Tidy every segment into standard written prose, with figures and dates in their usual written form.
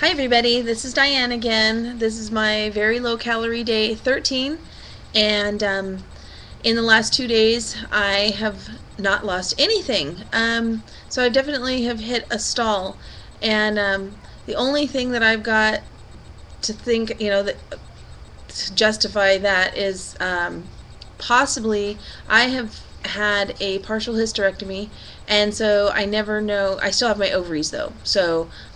Hi everybody, this is Diane again. This is my very low calorie day 13, and in the last 2 days I have not lost anything. So I definitely have hit a stall, and the only thing that I've got to think, that to justify that is possibly I have had a partial hysterectomy, and so I never know. I still have my ovaries though,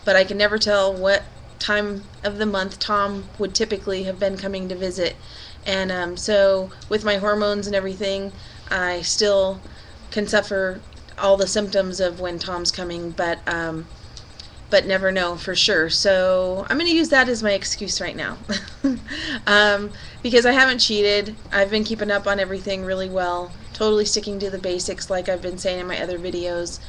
but I can never tell what time of the month Tom would typically have been coming to visit. And so with my hormones and everything, I still can suffer all the symptoms of when Tom's coming, but never know for sure. So I'm going to use that as my excuse right now. Because I haven't cheated. I've been keeping up on everything really well, totally sticking to the basics like I've been saying in my other videos.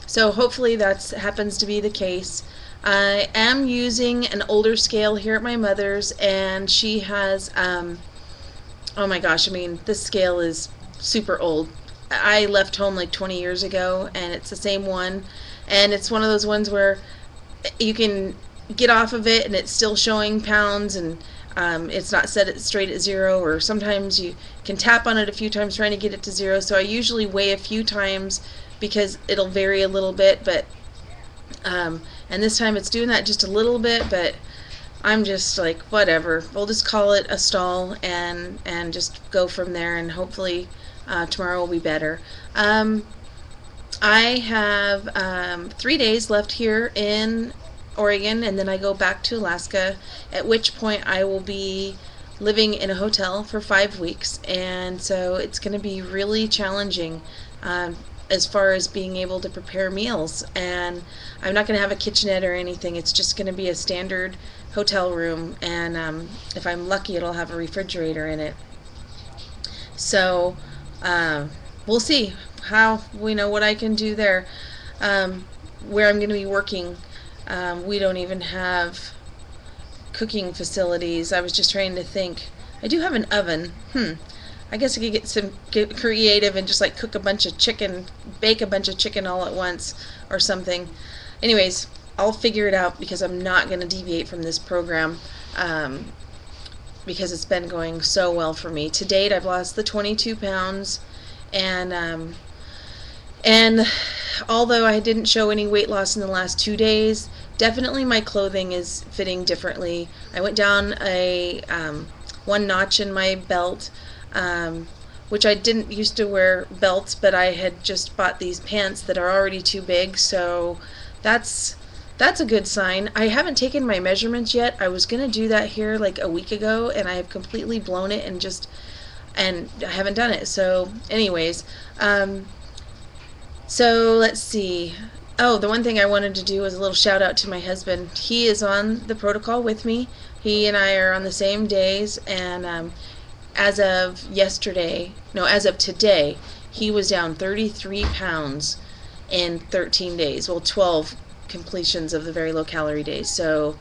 So hopefully that happens to be the case. I am using an older scale here at my mother's, and she has, oh my gosh, I mean, this scale is super old. I left home like 20 years ago, and it's the same one, and it's one of those ones where you can get off of it and it's still showing pounds, and it's not set it straight at zero, or sometimes you can tap on it a few times trying to get it to zero. So I usually weigh a few times because it'll vary a little bit, but and this time it's doing that just a little bit, but I'm just like, whatever, we'll just call it a stall and just go from there, and hopefully tomorrow will be better. I have 3 days left here in Oregon, and then I go back to Alaska, at which point I will be living in a hotel for 5 weeks, and so it's going to be really challenging as far as being able to prepare meals. And I'm not going to have a kitchenette or anything. It's just going to be a standard hotel room, and if I'm lucky it'll have a refrigerator in it. So we'll see how what I can do there. Where I'm going to be working, we don't even have cooking facilities. I was just trying to think. I do have an oven. I guess I could get creative and just like cook a bunch of chicken, bake a bunch of chicken all at once or something. Anyways, I'll figure it out, because I'm not going to deviate from this program, because it's been going so well for me. To date, I've lost the 22 pounds, and although I didn't show any weight loss in the last 2 days, definitely my clothing is fitting differently. I went down a one notch in my belt, which I didn't used to wear belts, but I had just bought these pants that are already too big, so that's a good sign. I haven't taken my measurements yet. I was going to do that here like a week ago, and I have completely blown it and I haven't done it. So anyways, so let's see. Oh, the one thing I wanted to do was a little shout out to my husband. He is on the protocol with me. He and I are on the same days, and as of today, he was down 33 pounds in 13 days. Well, 12 completions of the very low calorie days. So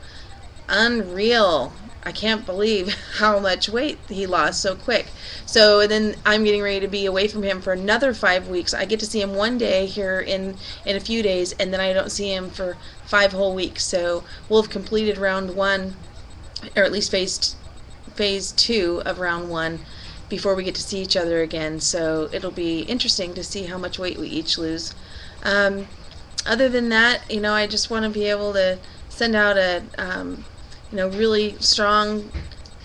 unreal. I can't believe how much weight he lost so quick. So then I'm getting ready to be away from him for another 5 weeks. I get to see him one day here in a few days, and then I don't see him for 5 whole weeks. So we'll have completed round one, or at least phase two of round one, before we get to see each other again. So it'll be interesting to see how much weight we each lose. Other than that, I just want to be able to send out a really strong,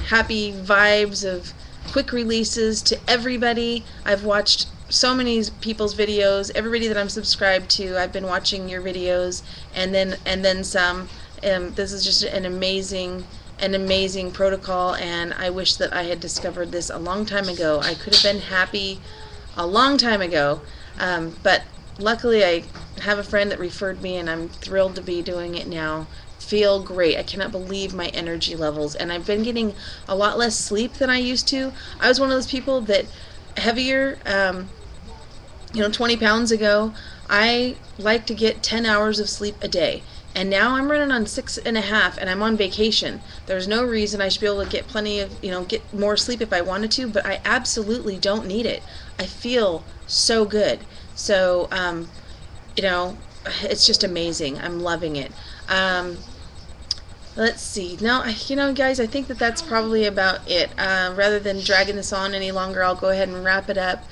happy vibes of quick releases to everybody. I've watched so many people's videos. Everybody that I'm subscribed to, I've been watching your videos, and then some. This is just an amazing protocol, and I wish that I had discovered this a long time ago. I could have been happy a long time ago, but luckily I have a friend that referred me, and I'm thrilled to be doing it now. Feel great. I cannot believe my energy levels, and I've been getting a lot less sleep than I used to. I was one of those people that heavier, 20 pounds ago, I like to get 10 hours of sleep a day. And now I'm running on 6.5, and I'm on vacation. There's no reason I should be able to get plenty of, get more sleep if I wanted to, but I absolutely don't need it. I feel so good. So, it's just amazing. I'm loving it. Let's see. No, guys, I think that that's probably about it. Rather than dragging this on any longer, I'll go ahead and wrap it up.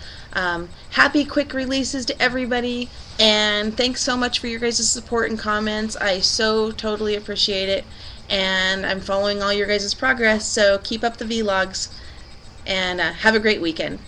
Happy quick releases to everybody, and thanks so much for your guys' support and comments. I so totally appreciate it, and I'm following all your guys' progress, so keep up the vlogs, and have a great weekend.